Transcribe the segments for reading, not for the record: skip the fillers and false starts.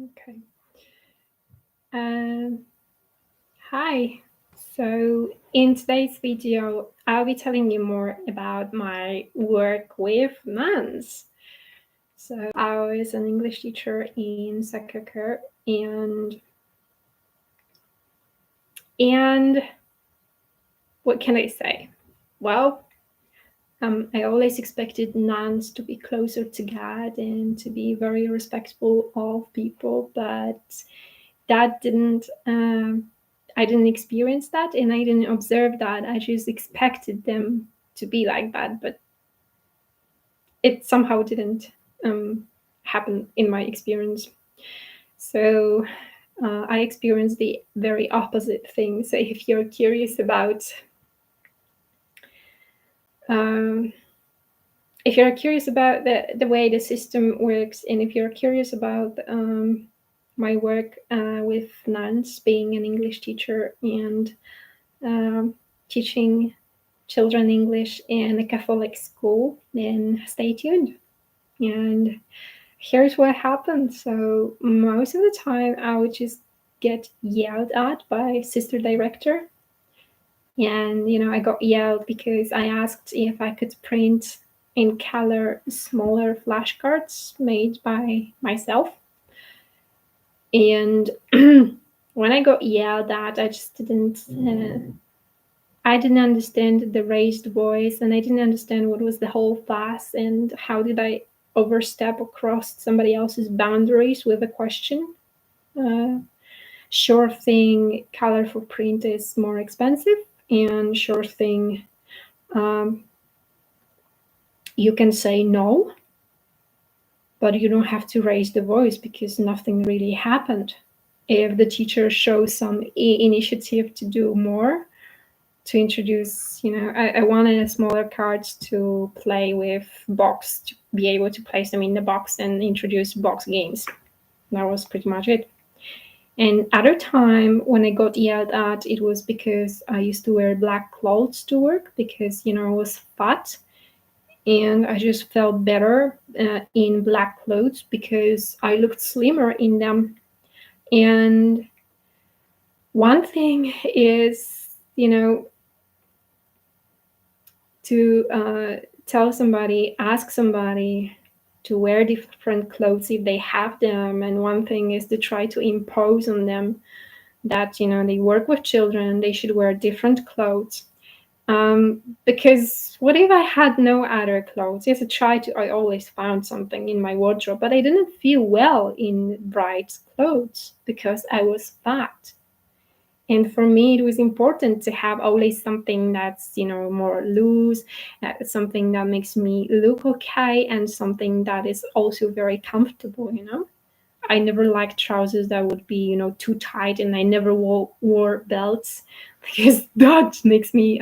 Okay. Hi. So in today's video, I'll be telling you more about my work with nuns. So I was an English teacher in Sakakar, and what can I say? Well, I always expected nuns to be closer to God and to be very respectful of people, but that didn't. I didn't experience that, and I didn't observe that. I just expected them to be like that, but it somehow didn't happen in my experience. So I experienced the very opposite thing. So if you're curious about the way the system works, and if you're curious about my work with nuns, being an English teacher and teaching children English in a Catholic school, then stay tuned. And here's what happened. So most of the time I would just get yelled at by sister director. And, I got yelled because I asked if I could print in color smaller flashcards made by myself. And when I got yelled at, I just didn't understand the raised voice, and I didn't understand what was the whole fuss and how did I overstep across somebody else's boundaries with a question. Sure thing, colorful print is more expensive, and sure thing, you can say no, but you don't have to raise the voice because nothing really happened. If the teacher shows some initiative to do more, to introduce, I wanted smaller cards to play with box, to be able to place them in the box and introduce box games. That was pretty much it. And other time when I got yelled at, it was because I used to wear black clothes to work because, I was fat. And I just felt better in black clothes because I looked slimmer in them. And one thing is, to ask somebody to wear different clothes if they have them. And one thing is to try to impose on them that, they work with children, they should wear different clothes. Because what if I had no other clothes? Yes, I always found something in my wardrobe, but I didn't feel well in bright clothes because I was fat. And for me, it was important to have always something that's, more loose, something that makes me look okay, and something that is also very comfortable, I never liked trousers that would be, too tight, and I never wore belts because that makes me,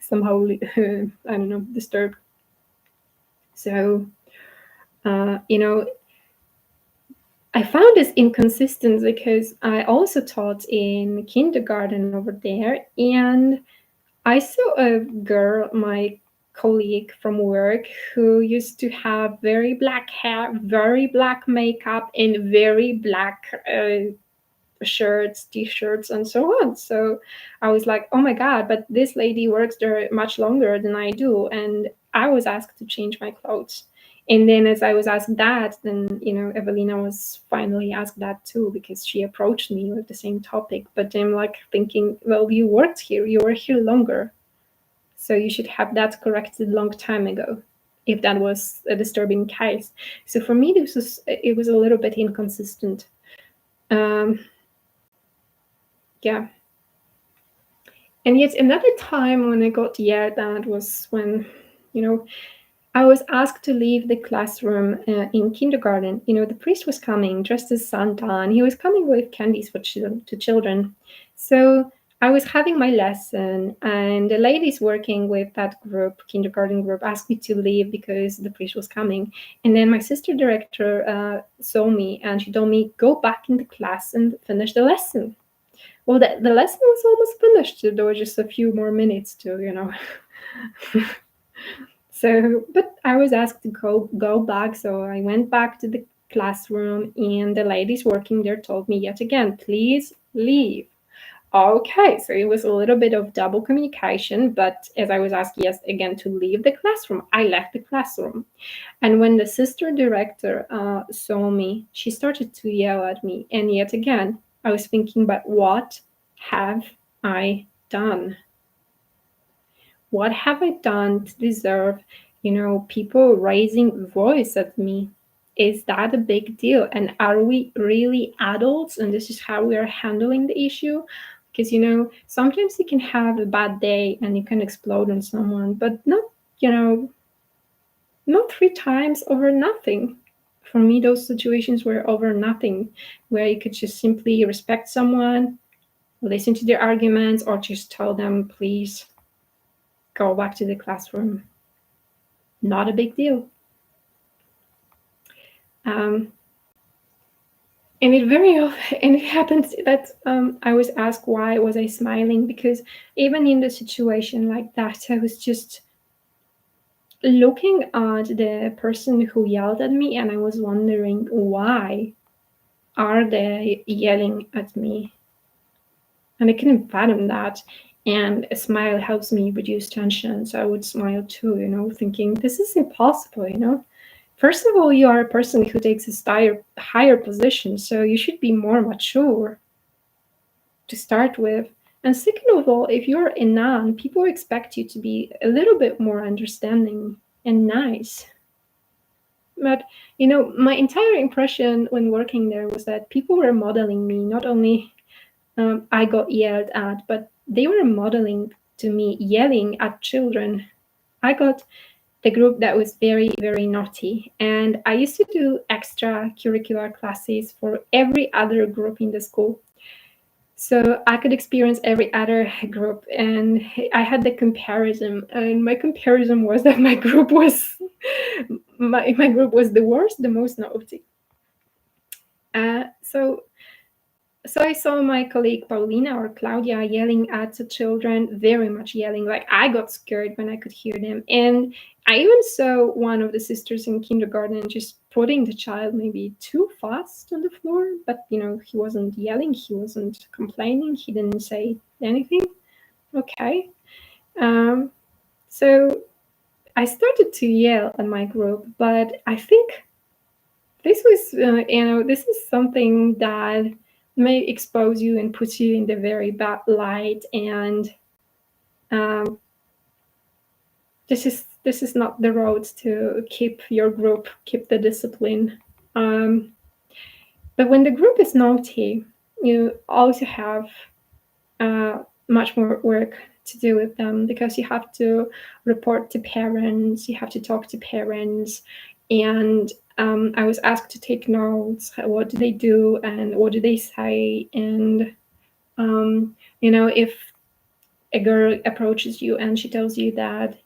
somehow, I don't know, disturbed. So, I found this inconsistent because I also taught in kindergarten over there, and I saw a girl, my colleague from work, who used to have very black hair, very black makeup, and very black shirts, t-shirts, and so on. So I was like, oh my God, but this lady works there much longer than I do. And I was asked to change my clothes. And then as I was asked that, then, Evelina was finally asked that too, because she approached me with the same topic. But I'm like thinking, well, you worked here, you were here longer. So you should have that corrected long time ago, if that was a disturbing case. So for me, it was a little bit inconsistent. Yeah. And yet another time when I got yelled at was when, I was asked to leave the classroom in kindergarten. The priest was coming dressed as Santa, and he was coming with candies to children. So I was having my lesson, and the ladies working with that group, kindergarten group, asked me to leave because the priest was coming. And then my sister director saw me, and she told me, go back in the class and finish the lesson. Well, the lesson was almost finished. There were just a few more minutes to. So, but I was asked to go back, so I went back to the classroom, and the ladies working there told me yet again, please leave. Okay, so it was a little bit of double communication, but as I was asked yes again to leave the classroom, I left the classroom. And when the sister director saw me, she started to yell at me. And yet again, I was thinking, but what have I done? What have I done to deserve, people raising voice at me? Is that a big deal? And are we really adults? And this is how we are handling the issue? Because, sometimes you can have a bad day and you can explode on someone, but not 3 times over nothing. For me, those situations were over nothing, where you could just simply respect someone, listen to their arguments, or just tell them, please go back to the classroom. Not a big deal. And it happened that I was asked why was I smiling, because even in the situation like that, I was just looking at the person who yelled at me, and I was wondering, why are they yelling at me? And I couldn't fathom that. And a smile helps me reduce tension, so I would smile too, thinking this is impossible. First of all, you are a person who takes a higher position, so you should be more mature to start with. And second of all, if you're a nun, people expect you to be a little bit more understanding and nice. But, my entire impression when working there was that people were modeling me. Not only I got yelled at, but they were modeling to me, yelling at children. I got the group that was very, very naughty. And I used to do extracurricular classes for every other group in the school. So I could experience every other group. And I had the comparison. And my comparison was that my group was the worst, the most naughty. So I saw my colleague Paulina or Claudia yelling at the children, very much yelling. Like, I got scared when I could hear them. And I even saw one of the sisters in kindergarten just putting the child maybe too fast on the floor. But, he wasn't yelling. He wasn't complaining. He didn't say anything. Okay. So I started to yell at my group, but I think this was, this is something that may expose you and put you in the very bad light, and this is not the road to keep your group, keep the discipline. But when the group is naughty, you also have much more work to do with them, because you have to report to parents, you have to talk to parents, and I was asked to take notes. What do they do and what do they say? And if a girl approaches you and she tells you that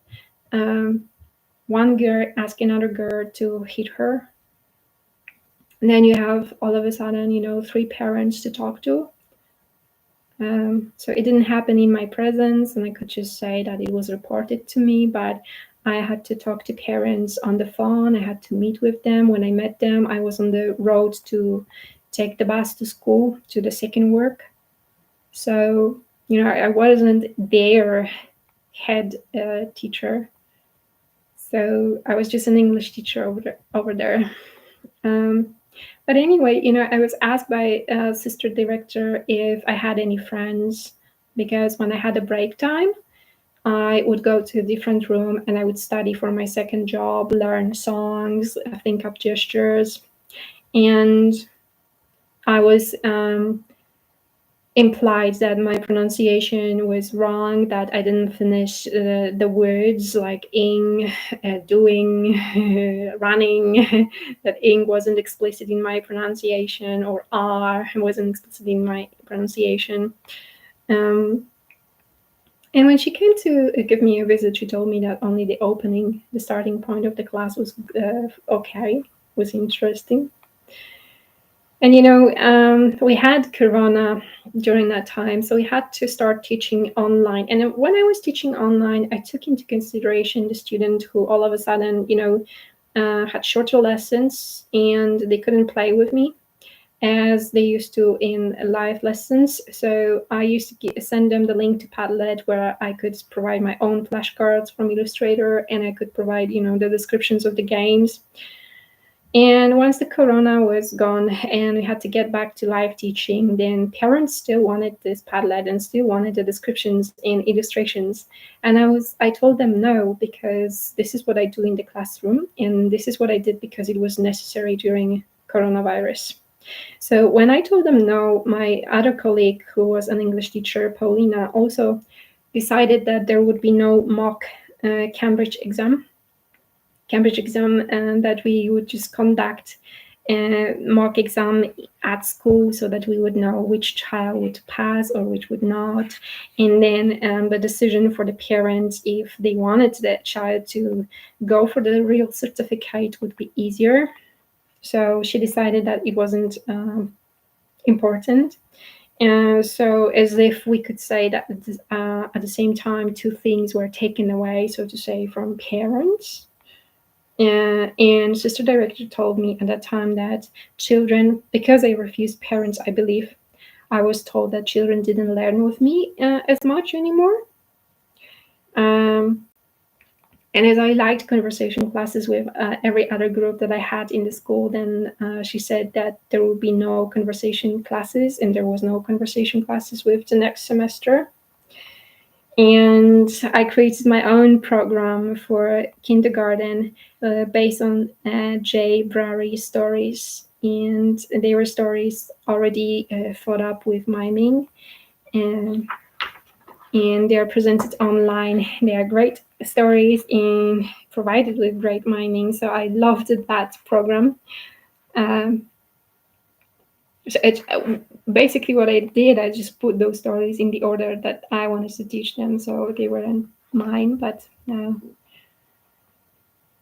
one girl asks another girl to hit her, and then you have all of a sudden 3 parents to talk to. So it didn't happen in my presence, and I could just say that it was reported to me, but I had to talk to parents on the phone. I had to meet with them. When I met them, I was on the road to take the bus to school, to the second work. So, I wasn't their head teacher. So I was just an English teacher over there. But anyway, I was asked by a sister director if I had any friends, because when I had a break time, I would go to a different room and I would study for my second job, learn songs, think up gestures. And I was implied that my pronunciation was wrong, that I didn't finish the words like ing, doing, running, that ing wasn't explicit in my pronunciation, or r wasn't explicit in my pronunciation. And when she came to give me a visit, she told me that only the starting point of the class was okay, was interesting. And we had Corona during that time, so we had to start teaching online. And when I was teaching online, I took into consideration the student who all of a sudden, had shorter lessons, and they couldn't play with me as they used to in live lessons. So I used to send them the link to Padlet, where I could provide my own flashcards from Illustrator, and I could provide, the descriptions of the games. And once the corona was gone and we had to get back to live teaching, then parents still wanted this Padlet and still wanted the descriptions and illustrations. And I told them no, because this is what I do in the classroom, and this is what I did because it was necessary during coronavirus. So when I told them no, my other colleague, who was an English teacher, Paulina, also decided that there would be no mock Cambridge exam, and that we would just conduct a mock exam at school so that we would know which child would pass or which would not. And then the decision for the parents, if they wanted the child to go for the real certificate, would be easier. So she decided that it wasn't important. So as if we could say that at the same time, two things were taken away, so to say, from parents. And sister director told me at that time that children, because I refused parents, I believe, I was told that children didn't learn with me as much anymore. And as I liked conversation classes with every other group that I had in the school, then she said that there would be no conversation classes, and there was no conversation classes with the next semester. And I created my own program for kindergarten based on J. Brary's stories. And they were stories already thought up with miming. And they are presented online. They are great stories and provided with great miming. So I loved that program. So basically what I did, I just put those stories in the order that I wanted to teach them, so they weren't mine. But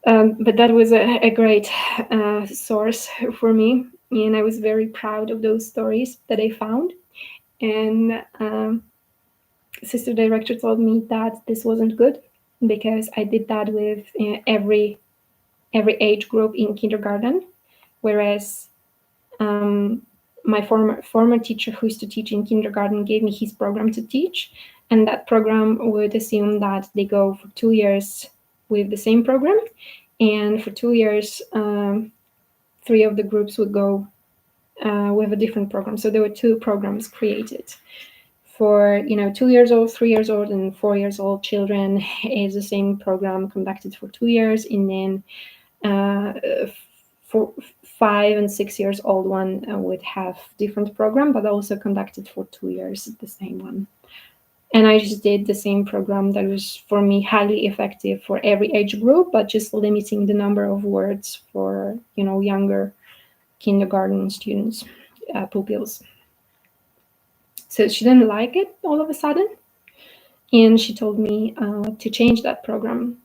that was a great source for me, and I was very proud of those stories that I found. And sister director told me that this wasn't good because I did that with every age group in kindergarten, whereas my former teacher who used to teach in kindergarten gave me his program to teach, and that program would assume that they go for 2 years with the same program, and for 2 years 3 of the groups would go with a different program. So there were 2 programs created for 2 years old, 3 years old, and 4 years old children. Is the same program conducted for 2 years, and then for 5 and 6 years old one would have different program, but also conducted for 2 years, the same one. And I just did the same program that was for me highly effective for every age group, but just limiting the number of words for younger kindergarten students, pupils. So she didn't like it all of a sudden, and she told me to change that program.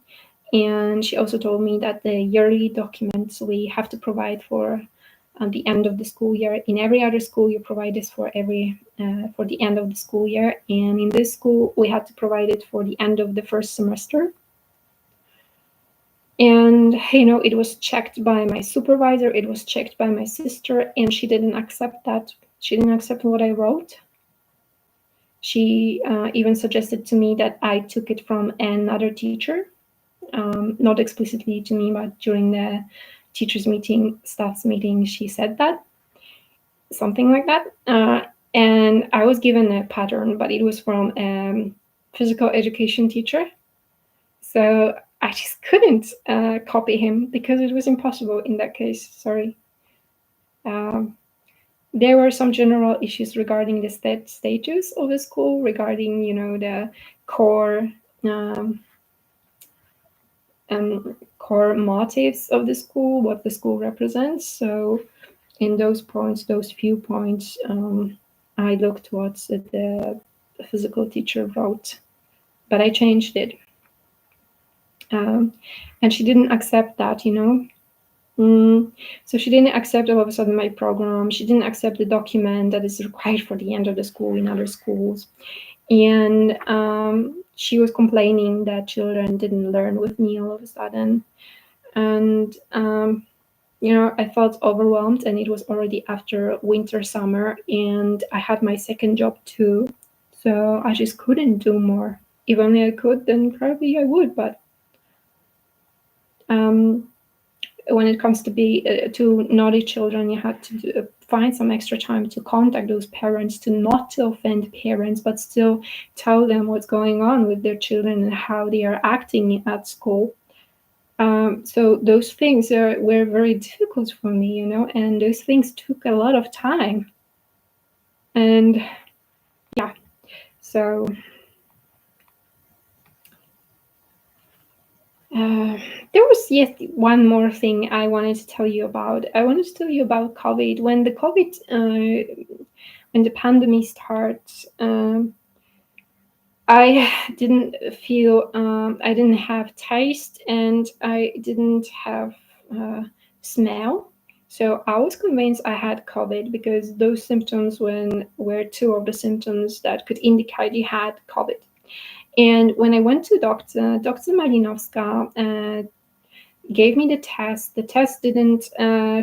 And she also told me that the yearly documents we have to provide for the end of the school year. In every other school, you provide this for the end of the school year. And in this school, we had to provide it for the end of the first semester. And, it was checked by my supervisor, it was checked by my sister, and she didn't accept that. She didn't accept what I wrote. She even suggested to me that I took it from another teacher. Not explicitly to me, but during the teachers meeting, staff's meeting, she said that, something like that. And I was given a pattern, but it was from a physical education teacher. So I just couldn't copy him because it was impossible in that case. Sorry. There were some general issues regarding the status of the school, regarding, the core core motives of the school, what the school represents. So in those few points, I looked what the physical teacher wrote, but I changed it. And she didn't accept that, So she didn't accept all of a sudden my program. She didn't accept the document that is required for the end of the school in other schools. And she was complaining that children didn't learn with me all of a sudden. And I felt overwhelmed, and it was already after winter summer, and I had my second job too, so I just couldn't do more. If only I could, then probably I would. But when it comes to naughty children, you have to find some extra time to contact those parents, to not to offend parents, but still tell them what's going on with their children and how they are acting at school. So those things were very difficult for me, and those things took a lot of time. And yeah, so there was yet one more thing I wanted to tell you about. I wanted to tell you about COVID. When the pandemic starts, I didn't feel, I didn't have taste, and I didn't have smell. So I was convinced I had COVID because those symptoms were two of the symptoms that could indicate you had COVID. And when I went to Dr. Malinowska gave me the test. The test didn't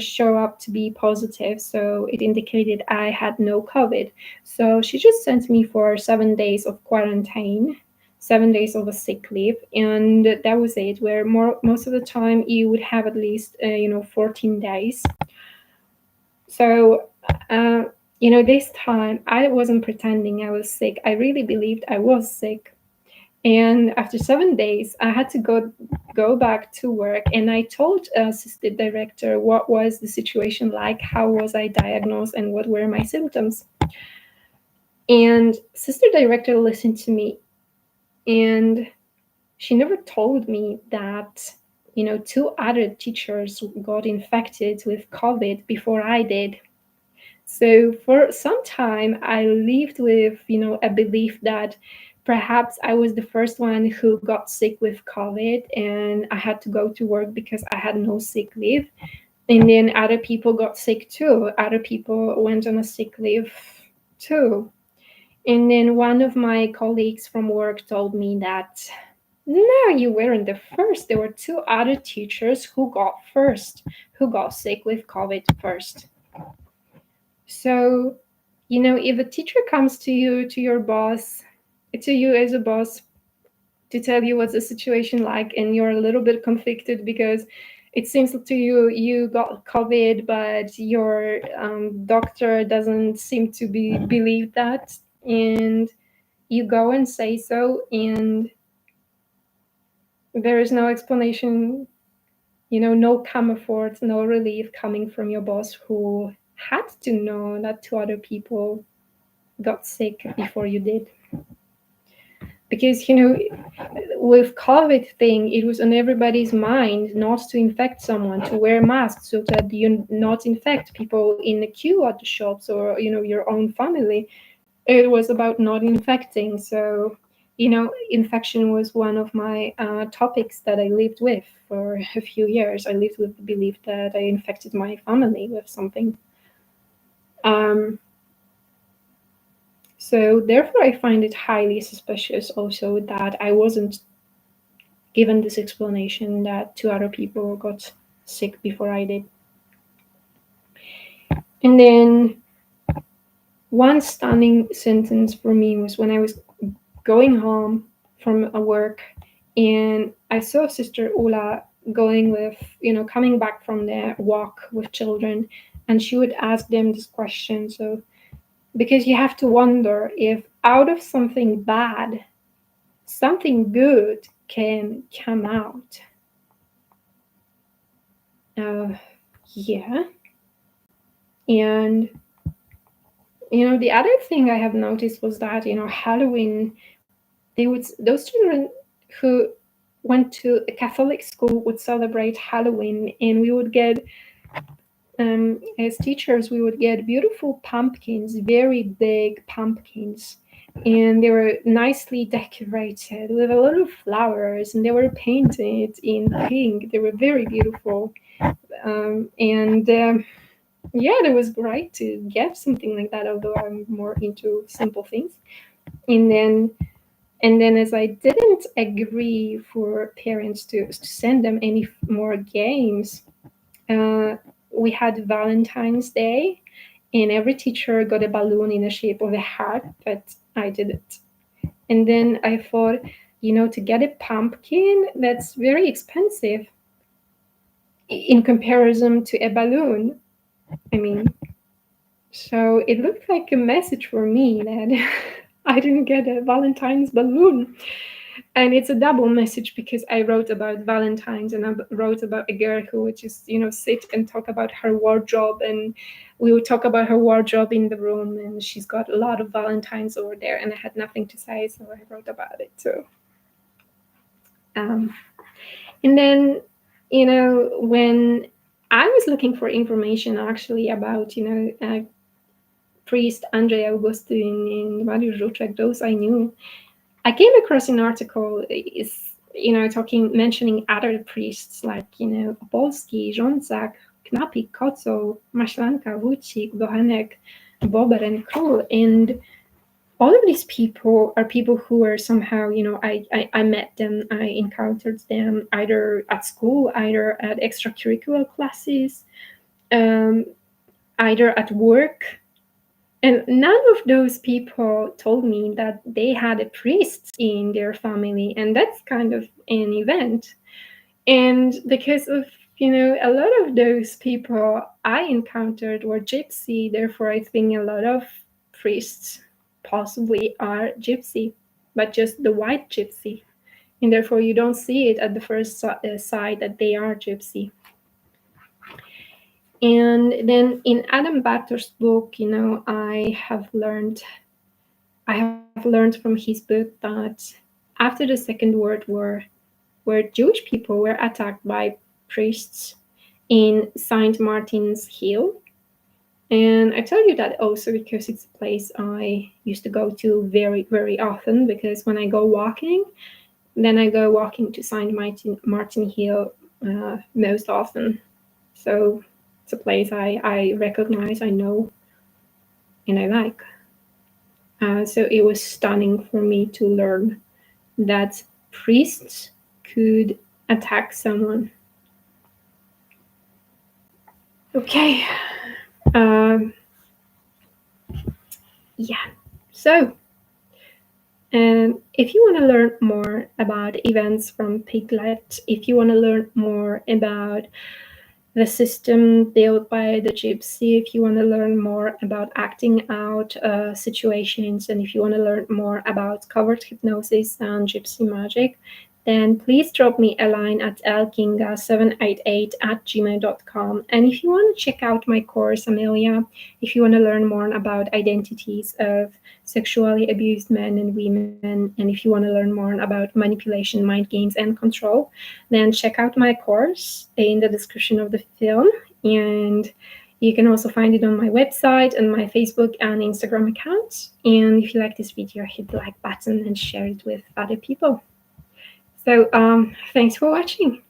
show up to be positive, so it indicated I had no COVID. So she just sent me for 7 days of quarantine, 7 days of a sick leave, and that was it. Where most of the time you would have at least 14 days. So this time I wasn't pretending I was sick. I really believed I was sick. And after 7 days, I had to go back to work, and I told assistant director what was the situation like, how was I diagnosed, and what were my symptoms. And sister director listened to me, and she never told me that two other teachers got infected with COVID before I did. So for some time, I lived with, a belief that perhaps I was the first one who got sick with COVID, and I had to go to work because I had no sick leave. And then other people got sick too. Other people went on a sick leave too. And then one of my colleagues from work told me that, no, you weren't the first. There were two other teachers who got sick with COVID first. So, if a teacher comes to you, to your boss, to you as a boss, to tell you what's the situation like, and you're a little bit conflicted because it seems to you got COVID, but your doctor doesn't seem to believe that, and you go and say so, and there is no explanation, no comfort, no relief coming from your boss, who had to know that two other people got sick before you did. Because with COVID thing, it was on everybody's mind not to infect someone, to wear masks so that you not infect people in the queue at the shops, or your own family. It was about not infecting. So infection was one of my topics that I lived with for a few years. I lived with the belief that I infected my family with something. So therefore, I find it highly suspicious also that I wasn't given this explanation that two other people got sick before I did. And then one stunning sentence for me was when I was going home from work, and I saw Sister Ula coming back from their walk with children, and she would ask them this question. So, because you have to wonder if out of something bad, something good can come out. Yeah. And the other thing I have noticed was that Halloween, those children who went to a Catholic school would celebrate Halloween, and we would get as teachers, we would get beautiful pumpkins, very big pumpkins, and they were nicely decorated with a lot of flowers, and they were painted in pink. They were very beautiful. Yeah, it was great to get something like that, although I'm more into simple things. And then And then, as I didn't agree for parents to send them any more games, uh, we had Valentine's Day, and every teacher got a balloon in the shape of a heart, but I didn't. And then I thought, to get a pumpkin, that's very expensive in comparison to a balloon. I mean, so it looked like a message for me that I didn't get a Valentine's balloon. And it's a double message because I wrote about Valentine's and I wrote about a girl who would just, sit and talk about her wardrobe. And we would talk about her wardrobe in the room. And she's got a lot of Valentines over there. And I had nothing to say, so I wrote about it too. Um, and then, when I was looking for information actually about, priest Andrzej Augustyn and Mariusz Żuczek, those I knew, I came across an article, mentioning other priests like, Opolski, Rządzak, Knapik, Kocoł, Maślanka, Wójcik, Bochenek, Bober, and Król. And all of these people are people who are somehow, I met them, I encountered them either at school, either at extracurricular classes, either at work. And none of those people told me that they had a priest in their family, and that's kind of an event. And because of, a lot of those people I encountered were gypsy, therefore I think a lot of priests possibly are gypsy, but just the white gypsy. And therefore you don't see it at the first sight that they are gypsy. And then in Adam Bakter's book, I have learned from his book that after the Second World War, where Jewish people were attacked by priests in Saint Martin's Hill. And I tell you that also because it's a place I used to go to very, very often, because when I go walking, then I go walking to Saint Martin Hill most often. So it's a place I recognize, I know, and I like. So it was stunning for me to learn that priests could attack someone. Okay. Yeah. So, if you want to learn more about events from Piglet, if you want to learn more about the system built by the gypsy, if you want to learn more about acting out situations, and if you want to learn more about covert hypnosis and gypsy magic, then please drop me a line at lkinga788@gmail.com. And if you want to check out my course, Amelia, if you want to learn more about identities of sexually abused men and women, and if you want to learn more about manipulation, mind games, and control, then check out my course in the description of the film. And you can also find it on my website and my Facebook and Instagram accounts. And if you like this video, hit the like button and share it with other people. So thanks for watching.